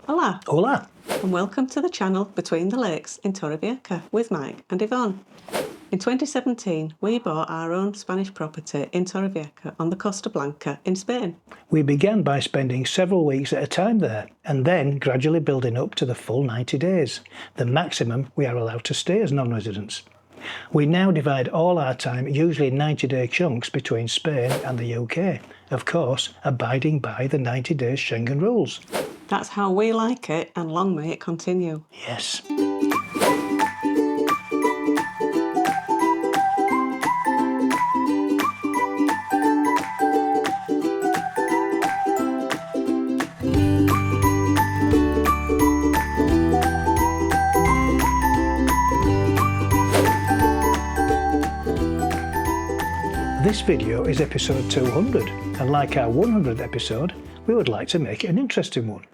Hola, Hola! and welcome to the channel Between the Lakes in Torrevieja with Mike and Yvonne. In 2017, we bought our own Spanish property in Torrevieja on the Costa Blanca in Spain. We began by spending several weeks at a time there, and then gradually building up to the full 90 days, the maximum we are allowed to stay as non-residents. We now divide all our time, usually in 90-day chunks, between Spain and the UK, of course abiding by the 90 days Schengen rules. That's how we like it, and long may it continue. Yes. This video is episode 200, and like our 100th episode, we would like to make it an interesting one.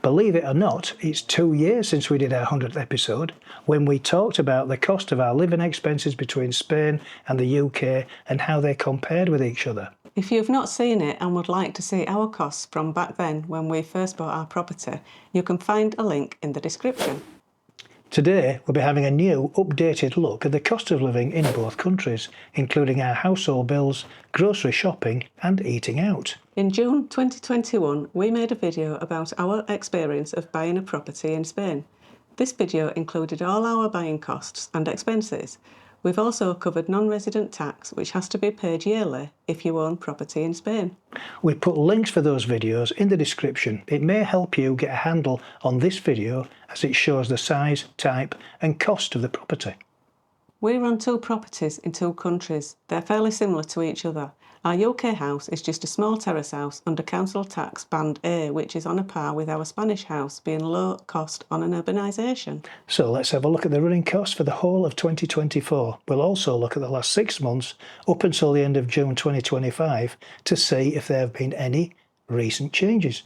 Believe it or not, it's 2 years since we did our 100th episode, when we talked about the cost of our living expenses between Spain and the UK and how they compared with each other. If you've not seen it and would like to see our costs from back then when we first bought our property, you can find a link in the description. Today, we'll be having a new, updated look at the cost of living in both countries, including our household bills, grocery shopping and eating out. In June 2021, we made a video about our experience of buying a property in Spain. This video included all our buying costs and expenses. We've also covered non-resident tax, which has to be paid yearly if you own property in Spain. We put links for those videos in the description. It may help you get a handle on this video as it shows the size, type and cost of the property. We run 2 properties in 2 countries. They're fairly similar to each other. Our UK house is just a small terrace house under council tax band A, which is on a par with our Spanish house, being low cost on an urbanisation. So let's have a look at the running costs for the whole of 2024. We'll also look at the last 6 months up until the end of June 2025 to see if there have been any recent changes.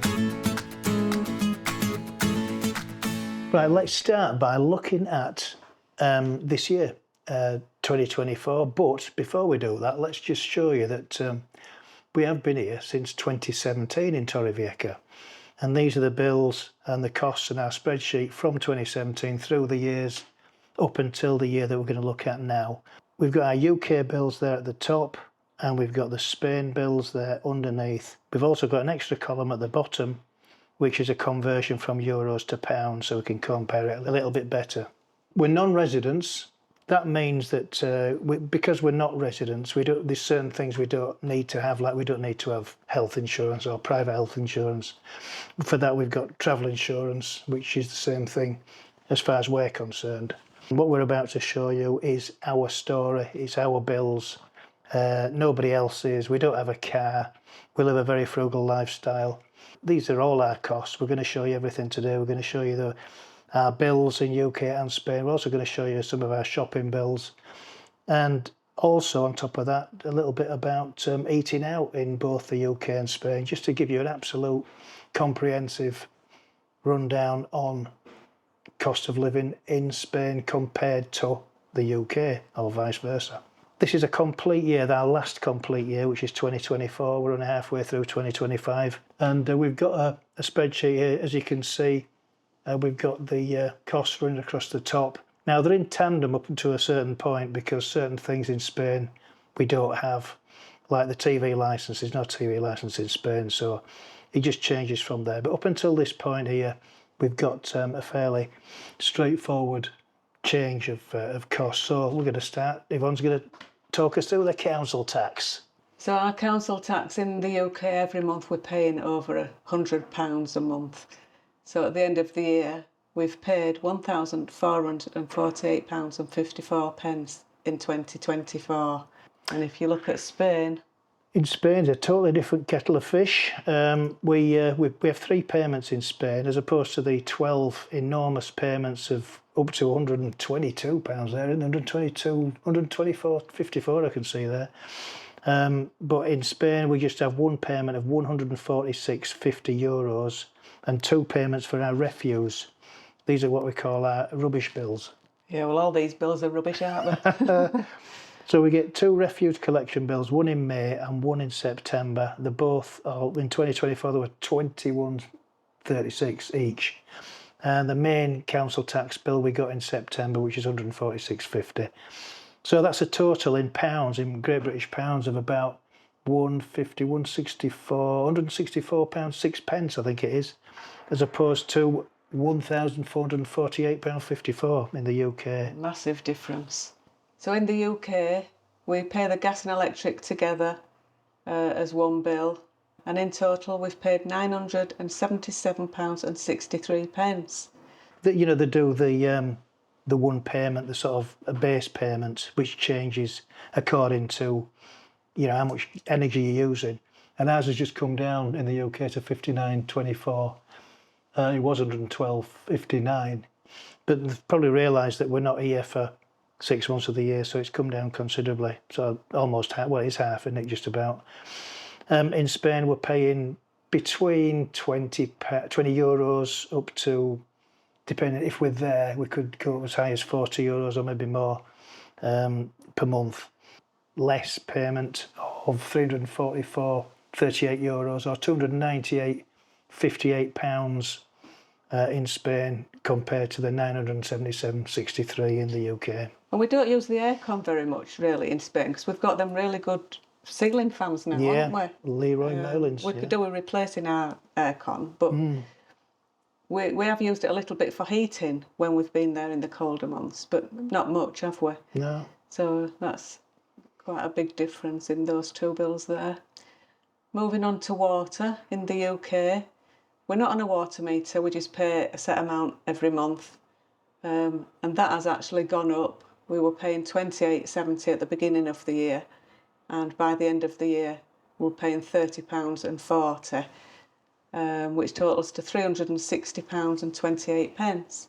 Right, let's start by looking at this year. 2024, but before we do that, let's just show you that we have been here since 2017 in Torrevieja, and these are the bills and the costs in our spreadsheet from 2017 through the years up until the year that we're going to look at now. We've got our UK bills there at the top and we've got the Spain bills there underneath. We've also got an extra column at the bottom which is a conversion from euros to pounds, so we can compare it a little bit better. We're non-residents. That means that because we're not residents, there's certain things we don't need to have, like we don't need to have health insurance or private health insurance. For that, we've got travel insurance, which is the same thing as far as we're concerned. What we're about to show you is our story, it's our bills. Nobody else's. We don't have a car. We live a very frugal lifestyle. These are all our costs. We're going to show you everything today. We're going to show you our bills in UK and Spain. We're also going to show you some of our shopping bills, and also on top of that a little bit about eating out in both the UK and Spain, just to give you an absolute comprehensive rundown on cost of living in Spain compared to the UK or vice versa. This is a complete year, our last complete year, which is 2024. We're only halfway through 2025, and we've got a spreadsheet here, as you can see. We've got the costs running across the top. Now they're in tandem up to a certain point because certain things in Spain we don't have, like the TV licence. There's no TV licence in Spain, so it just changes from there. But up until this point here, we've got a fairly straightforward change of costs. So we're going to start. Yvonne's going to talk us through the council tax. So our council tax in the UK, every month we're paying over £100 a month. So at the end of the year, we've paid £1,448.54 in 2024. And if you look at Spain... In Spain, it's a totally different kettle of fish. We have 3 payments in Spain, as opposed to the 12 enormous payments of up to £122 there, and 124.54 I can see there. But in Spain, we just have 1 payment of €146.50 and 2 payments for our refuse. These are what we call our rubbish bills. Yeah, well, all these bills are rubbish, aren't they? So we get 2 refuse collection bills, 1 in May and 1 in September. They're both, in 2024, there were 36 each. And the main council tax bill we got in September, which is 146.50. So that's a total in pounds, in Great British pounds, of about 150, 164, 164 pounds 6 pence, I think it is, as opposed to £1,448.54 in the UK. Massive difference. So in the UK, we pay the gas and electric together as one bill, and in total we've paid £977.63. You know, they do the one payment, the sort of a base payment, which changes according to, you know, how much energy you're using. And ours has just come down in the UK to 59.24. It was 112.59, but they've probably realised that we're not here for 6 months of the year, so it's come down considerably. So almost half, well, it's half, isn't it, just about. In Spain, we're paying between 20 euros up to, depending if we're there, we could go as high as 40 euros or maybe more per month. Less payment of 344.38 euros or 298.58 pounds in Spain compared to the 977.63 in the UK. And we don't use the aircon very much really in Spain because we've got them really good ceiling fans now, haven't we? Leroy Merlins. We could do with replacing our aircon, but we have used it a little bit for heating when we've been there in the colder months, but not much, have we? No. So that's quite a big difference in those two bills there. Moving on to water in the UK, we're not on a water meter, we just pay a set amount every month, and that has actually gone up. We were paying £28.70 at the beginning of the year, and by the end of the year we're paying £30.40, which totals to £360.28.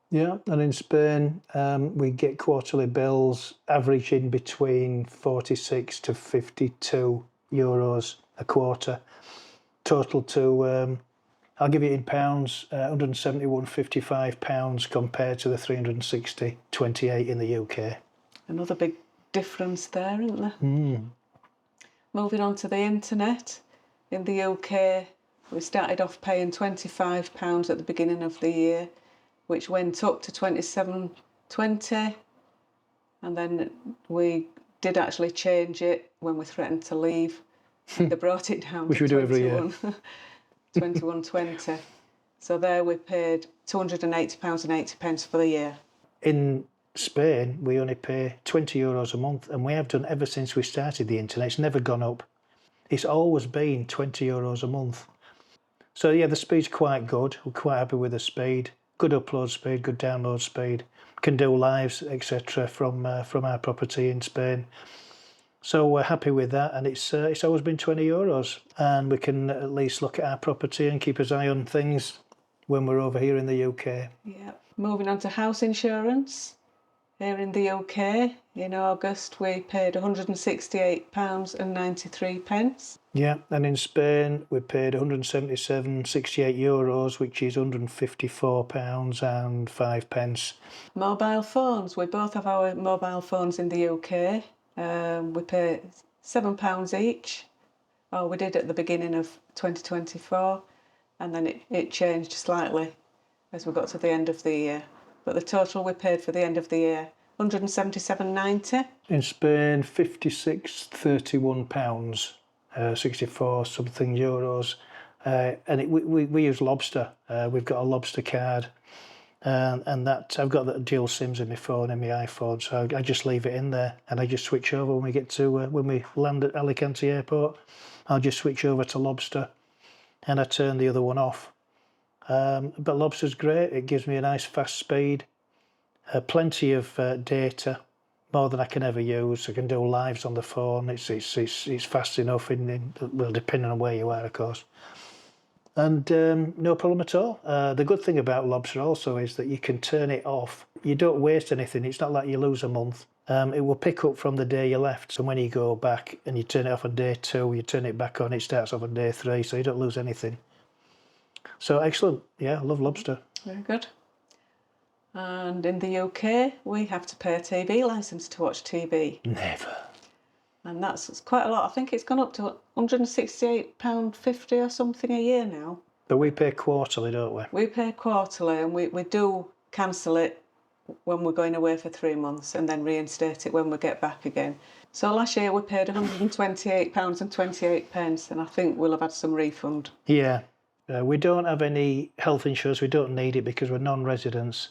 Yeah, and in Spain we get quarterly bills averaging between 46 to 52 euros a quarter, total to, I'll give it in pounds, £171.55 compared to the 360.28 in the UK. Another big difference there, isn't there? Moving on to the internet. In the UK, we started off paying £25 at the beginning of the year, which went up to £27.20, and then we did actually change it when we threatened to leave. They brought it down Which to we do every year. £21.20. So there we paid £280.80 for the year. In Spain, we only pay 20 euros a month, and we have done ever since we started the internet. It's never gone up. It's always been 20 euros a month. So yeah, the speed's quite good. We're quite happy with the speed. Good upload speed, good download speed. Can do lives, etc. from our property in Spain. So we're happy with that, and it's always been 20 euros, and we can at least look at our property and keep an eye on things when we're over here in the UK. Yeah. Moving on to house insurance. Here in the UK, in August, we paid £168.93. Yeah, and in Spain, we paid 177.68 euros, which is £154.05. Mobile phones. We both have our mobile phones in the UK. We pay £7 each, or we did at the beginning of 2024, and then it changed slightly as we got to the end of the year. But the total we paid for the end of the year, £177.90. In Spain, £56.31, 64 something euros, and we use Lobster. We've got a Lobster card. And that I've got the dual SIMs in my phone and my iPhone, so I just leave it in there, and I just switch over when we get to when we land at Alicante Airport. I'll just switch over to Lobster, and I turn the other one off. But Lobster's great. It gives me a nice fast speed, plenty of data, more than I can ever use. I can do lives on the phone. It's fast enough well, depending on where you are, of course. And no problem at all. The good thing about Lobster also is that you can turn it off. You don't waste anything. It's not like you lose a month. It will pick up from the day you left. So when you go back and you turn it off on day 2, you turn it back on, it starts off on day 3, so you don't lose anything. So excellent. Yeah, I love Lobster. Very good. And in the UK, we have to pay a TV licence to watch TV. Never. And that's quite a lot. I think it's gone up to £168.50 or something a year now. But we pay quarterly, don't we? We pay quarterly, and we do cancel it when we're going away for 3 months and then reinstate it when we get back again. So last year we paid £128.28, and I think we'll have had some refund. Yeah. We don't have any health insurance. We don't need it because we're non-residents.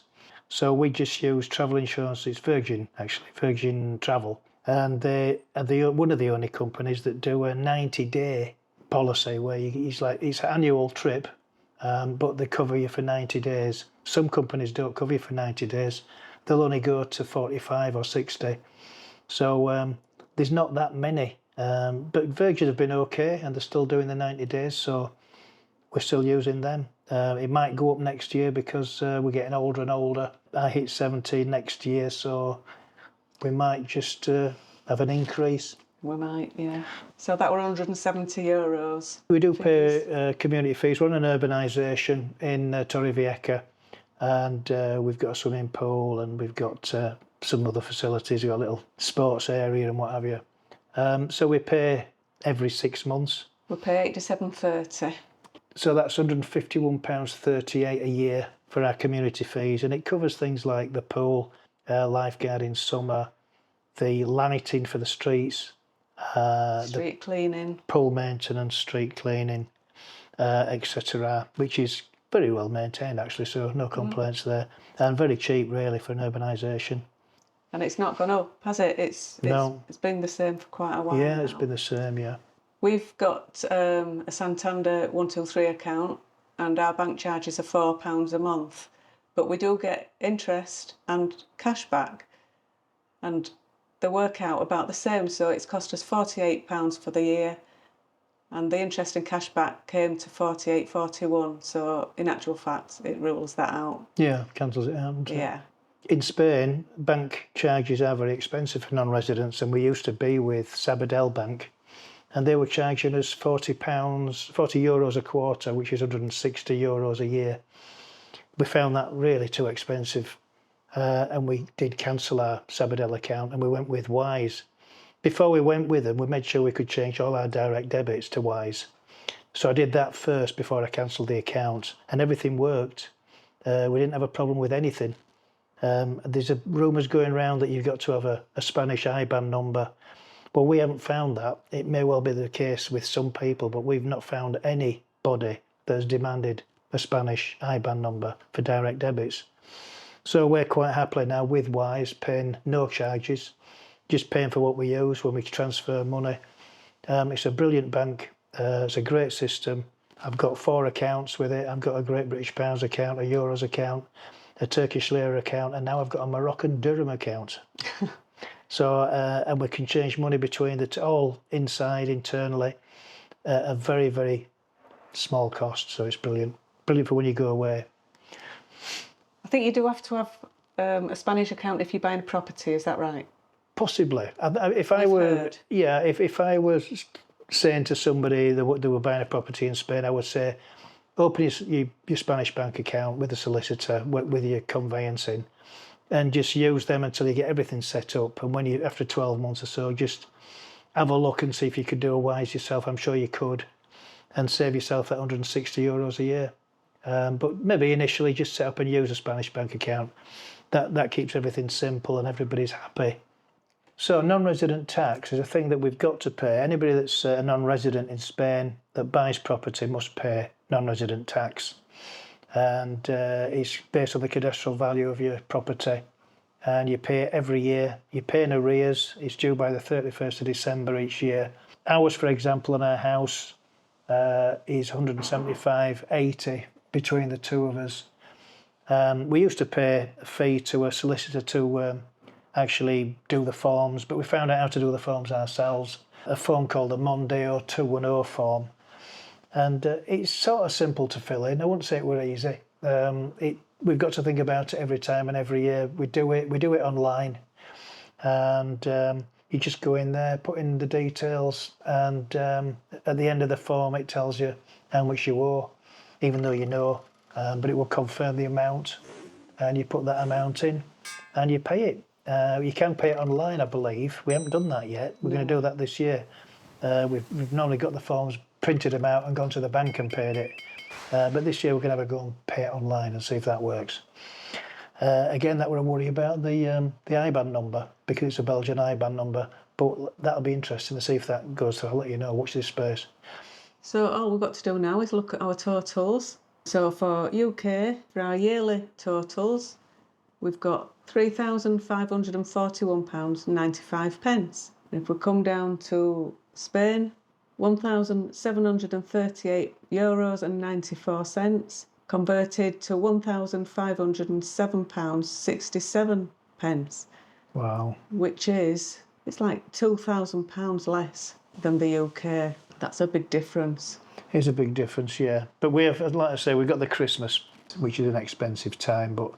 So we just use travel insurance. It's Virgin, actually, Virgin Travel. And they are one of the only companies that do a 90-day policy where it's an annual trip, but they cover you for 90 days. Some companies don't cover you for 90 days. They'll only go to 45 or 60. So there's not that many. But Virgin have been okay, and they're still doing the 90 days. So we're still using them. It might go up next year because we're getting older and older. I hit 70 next year, so we might just have an increase. We might, yeah. So that were €170. We do pay community fees. We're on an urbanisation in Torrevieja, and we've got a swimming pool, and we've got some other facilities. We've got a little sports area and what have you. So we pay every 6 months. We pay £87.30. So that's £151.38 a year for our community fees, and it covers things like the pool, lifeguard in summer, the lighting for the streets, street cleaning, pool maintenance, street cleaning, etc., which is very well maintained actually, so no complaints there, and very cheap really for an urbanisation. And it's not gone up, has it? It's been the same for quite a while. Yeah, now. it's been the same, yeah. We've got a Santander 123 account, and our bank charges are £4 a month, but we do get interest and cash back, and they work out about the same. So it's cost us £48 for the year, and the interest and cash back came to £48.41. So in actual fact, it rules that out. Yeah, cancels it out. Yeah. In Spain, bank charges are very expensive for non-residents, and we used to be with Sabadell Bank, and they were charging us €40 a quarter, which is €160 a year. We found that really too expensive, and we did cancel our Sabadell account, and we went with Wise. Before we went with them, we made sure we could change all our direct debits to Wise. So I did that first before I cancelled the account, and everything worked. We didn't have a problem with anything. There's rumours going around that you've got to have a Spanish IBAN number. Well, we haven't found that. It may well be the case with some people, but we've not found anybody that's demanded a Spanish IBAN number for direct debits. So we're quite happily now with Wise, paying no charges, just paying for what we use when we transfer money. It's a brilliant bank. It's a great system. I've got 4 accounts with it. I've got a Great British Pounds account, a Euros account, a Turkish Lira account, and now I've got a Moroccan Dirham account. So, and we can change money between all inside, internally, at a very, very small cost. So it's brilliant. Brilliant for when you go away. I think you do have to have a Spanish account if you're buying a property, is that right? Possibly. If I were saying to somebody that they were buying a property in Spain, I would say, open your Spanish bank account with a solicitor, with your conveyancing, and just use them until you get everything set up. And when after 12 months or so, just have a look and see if you could do a Wise yourself. I'm sure you could, and save yourself that €160 a year. But maybe initially just set up and use a Spanish bank account. That keeps everything simple and everybody's happy. So non-resident tax is a thing that we've got to pay. Anybody that's a non-resident in Spain that buys property must pay non-resident tax. And it's based on the cadastral value of your property. And you pay it every year. You pay in arrears. It's due by the 31st of December each year. Ours, for example, in our house is £175.80 between the two of us. We used to pay a fee to a solicitor to actually do the forms, but we found out how to do the forms ourselves. A form called the Mondeo 210 form. And it's sort of simple to fill in. I wouldn't say it were easy. We've got to think about it every time and every year. We do it online. And you just go in there, put in the details, and at the end of the form it tells you how much you owe, even though you know, but it will confirm the amount, and you put that amount in and you pay it. You can pay it online, I believe. We haven't done that yet. We're going to do that this year. We've normally got the forms, printed them out and gone to the bank and paid it. But this year we're going to have a go and pay it online and see if that works. Again, that were a worry about the IBAN number, because it's a Belgian IBAN number, but that'll be interesting to see if that goes through. I'll let you know, watch this space. So all we've got to do now is look at our totals. So for UK, for our yearly totals, we've got £3,541.95. If we come down to Spain, €1,738.94, converted to £1,507.67. Wow. Which is, it's like £2,000 less than the UK. That's a big difference. It's a big difference, yeah. But we have, like I say, we've got the Christmas, which is an expensive time, but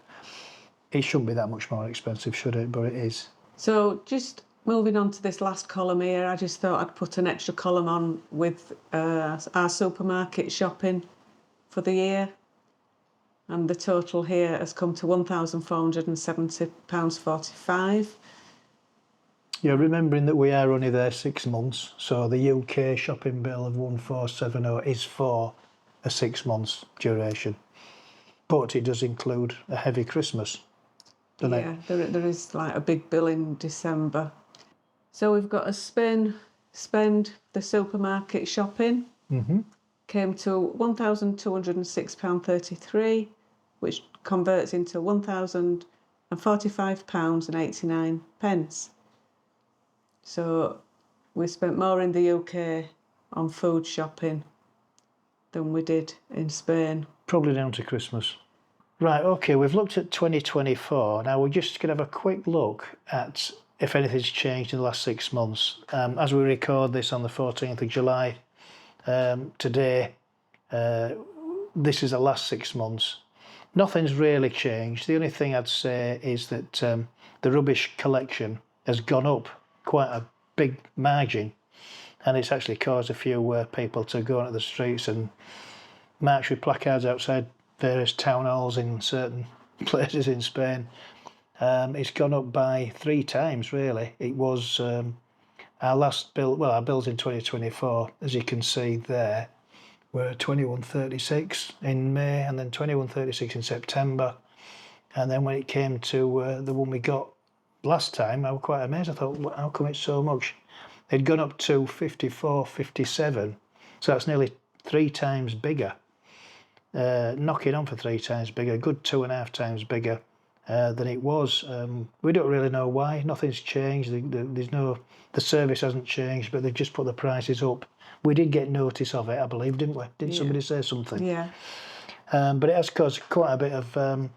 it shouldn't be that much more expensive, should it? But it is. So just moving on to this last column here, I just thought I'd put an extra column on with our supermarket shopping for the year. And the total here has come to £1,470.45. Yeah, remembering that we are only there 6 months, so the UK shopping bill of 1470 is for a 6 months duration. But it does include a heavy Christmas, doesn't it? Yeah, there is like a big bill in December. So we've got a spend the supermarket shopping. Came to £1,206.33, which converts into £1,045.89. So we spent more in the UK on food shopping than we did in Spain. Probably down to Christmas. Right, okay, we've looked at 2024. Now we're just going to have a quick look at if anything's changed in the last 6 months. As we record this on the 14th of July, today, this is the last 6 months. Nothing's really changed. The only thing I'd say is that the rubbish collection has gone up quite a big margin, and it's actually caused a few people to go into the streets and march with placards outside various town halls in certain places in Spain. It's gone up by 3 times, really. It was our last bill, well, our bills in 2024, as you can see there, were 21.36 in May, and then 21.36 in September. And then when it came to the one we got last time, I was quite amazed. I thought, how come it's so much? They'd gone up to 54.57, so that's nearly 3 times bigger. Knocking on for 3 times bigger, a good 2.5 times bigger than it was. We don't really know why. Nothing's changed. The service hasn't changed, but they've just put the prices up. We did get notice of it, I believe, didn't we? Didn't somebody say something? Yeah. But it has caused quite a bit of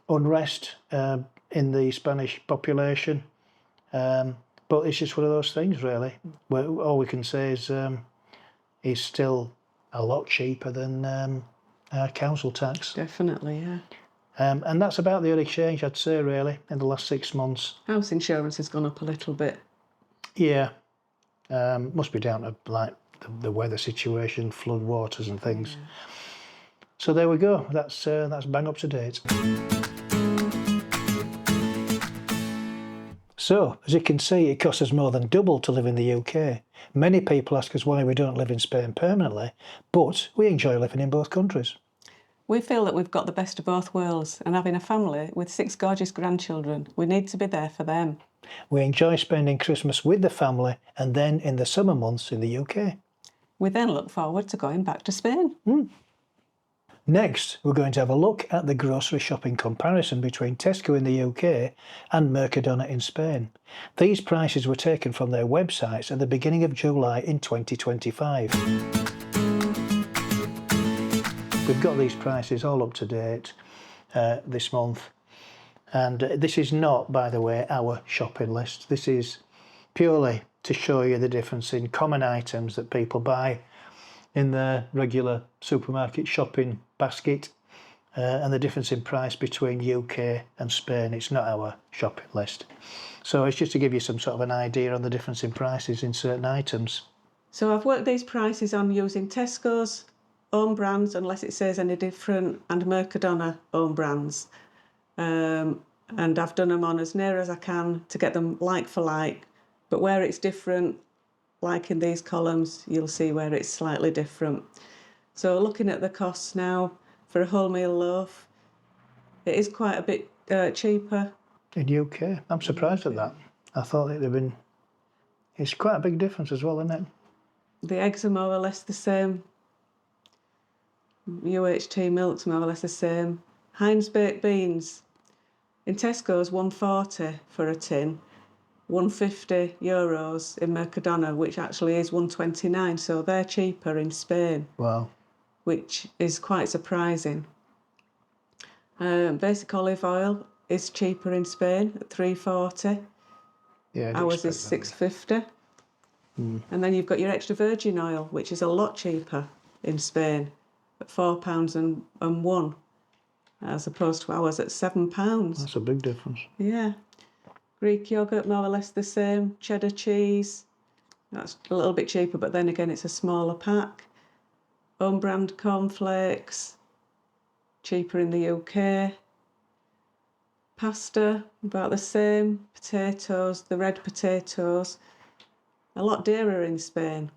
unrest in the Spanish population. But it's just one of those things, really. All we can say is it's still a lot cheaper than our council tax. Definitely, yeah. And that's about the only change, I'd say, really, in the last 6 months. House insurance has gone up a little bit. Yeah. Must be down to, like, the weather situation, flood waters and things. Yeah. So there we go. That's bang up to date. So, as you can see, it costs us more than double to live in the UK. Many people ask us why we don't live in Spain permanently, but we enjoy living in both countries. We feel that we've got the best of both worlds, and having a family with 6 gorgeous grandchildren, we need to be there for them. We enjoy spending Christmas with the family and then in the summer months in the UK. We then look forward to going back to Spain. Next, we're going to have a look at the grocery shopping comparison between Tesco in the UK and Mercadona in Spain. These prices were taken from their websites at the beginning of July in 2025. We've got these prices all up to date this month. And this is not, by the way, our shopping list. This is purely to show you the difference in common items that people buy in their regular supermarket shopping basket and the difference in price between UK and Spain. It's not our shopping list. So it's just to give you some sort of an idea on the difference in prices in certain items. So I've worked these prices on using Tesco's own brands, unless it says any different, and Mercadona own brands. And I've done them on as near as I can to get them like for like, but where it's different, like in these columns, you'll see where it's slightly different. So looking at the costs now for a wholemeal loaf, it is quite a bit cheaper. In UK, I'm surprised at that. I thought it'd have been. It's quite a big difference as well, isn't it? The eggs are more or less the same. UHT milk's more or less the same. Heinz baked beans in Tesco's £1.40 for a tin, €150 in Mercadona, which actually is £1.29, so they're cheaper in Spain. Wow. Which is quite surprising. Basic olive oil is cheaper in Spain at £3.40. Yeah, ours is £6.50. And then you've got your extra virgin oil, which is a lot cheaper in Spain at £4.01, as opposed to ours at £7. That's a big difference. Yeah. Greek yoghurt, more or less the same. Cheddar cheese, that's a little bit cheaper, but then again, it's a smaller pack. Own brand cornflakes, cheaper in the UK. Pasta, about the same. Potatoes, the red potatoes, a lot dearer in Spain.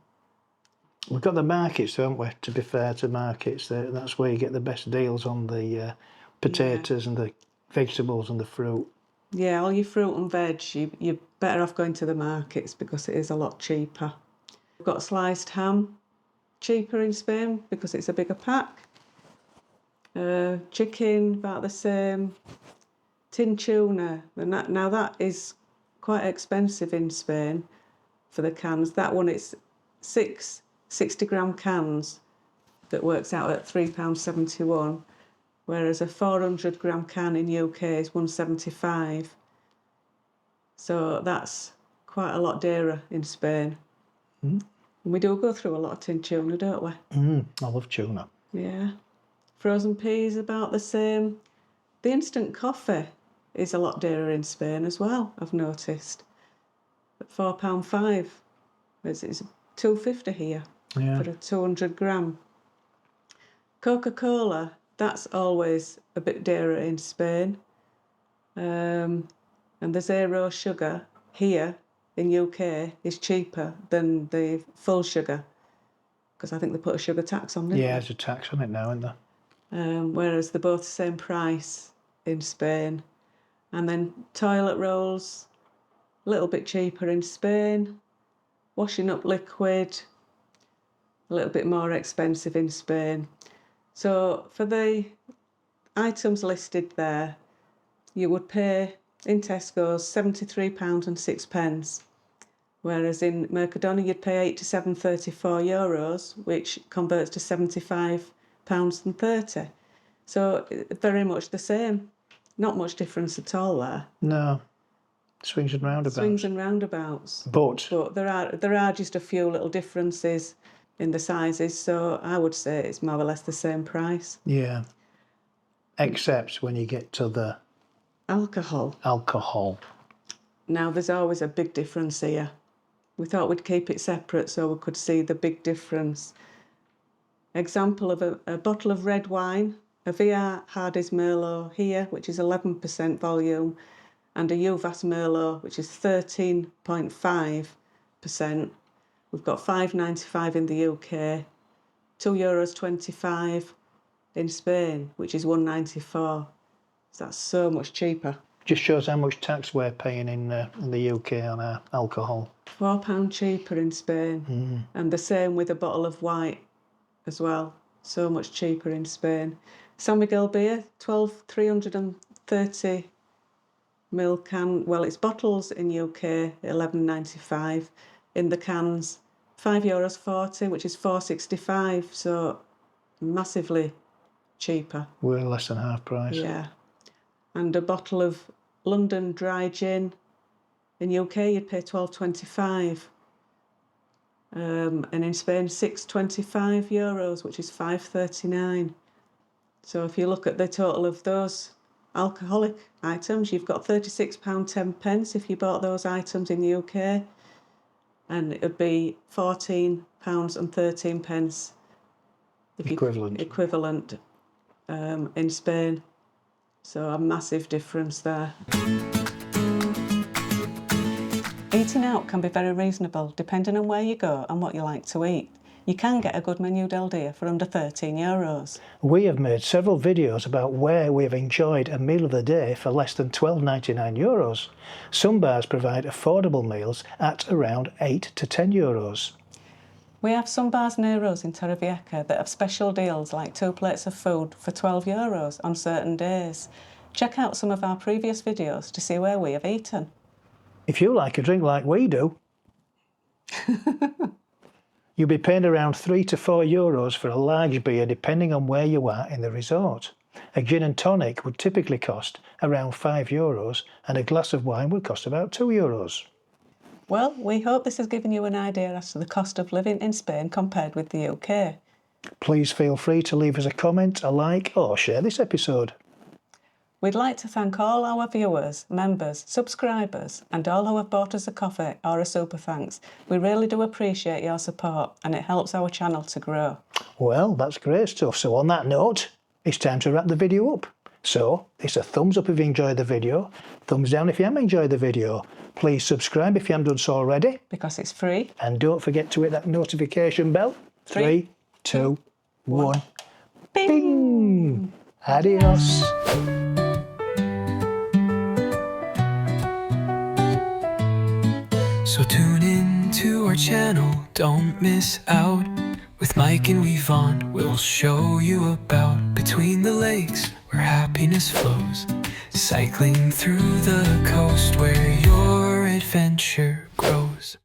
We've got the markets, don't we? To be fair to markets, that's where you get the best deals on the potatoes and the vegetables and the fruit. Yeah, all your fruit and veg, you're better off going to the markets because it is a lot cheaper. We've got sliced ham, cheaper in Spain because it's a bigger pack. Chicken, about the same. Tin tuna, now that is quite expensive in Spain for the cans. That one, it's 6 60-gram cans that works out at £3.71, whereas a 400-gram can in UK is £1.75. So that's quite a lot dearer in Spain. And we do go through a lot of tin tuna, don't we? I love tuna. Yeah. Frozen peas, about the same. The instant coffee is a lot dearer in Spain as well, I've noticed. At £4.5. It's £2.50 here for a 200-gram. Coca-Cola, that's always a bit dearer in Spain. And the zero sugar here in UK is cheaper than the full sugar, because I think they put a sugar tax on it. Yeah, there's a tax on it now, isn't there? Whereas they're both the same price in Spain. And then toilet rolls, a little bit cheaper in Spain. Washing up liquid, a little bit more expensive in Spain. So for the items listed there, you would pay in Tesco's £73.06, whereas in Mercadona you'd pay €87.34, which converts to £75.30. So very much the same. Not much difference at all there. No. Swings and roundabouts. Swings and roundabouts. But there are just a few little differences in the sizes, so I would say it's more or less the same price. Yeah. Except when you get to the Alcohol. Now, there's always a big difference here. We thought we'd keep it separate so we could see the big difference. Example of a bottle of red wine, a VR Hardy's Merlot here, which is 11% volume, and a Uvas Merlot, which is 13.5%. We've got £5.95 in the UK, €2.25 in Spain, which is £1.94. So that's so much cheaper. just shows how much tax we're paying in the UK on our alcohol. £4 cheaper in Spain, and the same with a bottle of white as well. So much cheaper in Spain. San Miguel beer, 330 ml can. Well, it's bottles in UK, £11.95. In the cans, €5.40, which is £4.65. So massively cheaper. We're less than half price. Yeah. And a bottle of London dry gin in UK, you'd pay €12.25. And in Spain, €6.25, which is £5.39. So if you look at the total of those alcoholic items, you've got £36.10 if you bought those items in the UK, and it would be £14.13 equivalent in Spain. So a massive difference there. Eating out can be very reasonable depending on where you go and what you like to eat. You can get a good menudel deer for under €13. We have made several videos about where we have enjoyed a meal of the day for less than €12.99. Some bars provide affordable meals at around €8 to €10. We have some bars near us in Torrevieja that have special deals like 2 plates of food for €12 on certain days. Check out some of our previous videos to see where we have eaten. If you like a drink like we do, you'll be paying around €3 to €4 for a large beer depending on where you are in the resort. A gin and tonic would typically cost around €5 and a glass of wine would cost about €2. Well, we hope this has given you an idea as to the cost of living in Spain compared with the UK. Please feel free to leave us a comment, a like or share this episode. We'd like to thank all our viewers, members, subscribers and all who have bought us a coffee or a super thanks. We really do appreciate your support and it helps our channel to grow. Well, that's great stuff. So on that note, it's time to wrap the video up. So it's a thumbs up if you enjoyed the video, thumbs down if you haven't enjoyed the video. Please subscribe if you haven't done so already. Because it's free. And don't forget to hit that notification bell. 3, 2, 1. Bing! Adios. So tune in to our channel, don't miss out. With Mike and Yvonne, we'll show you about between the lakes where happiness flows, cycling through the coast where your adventure grows.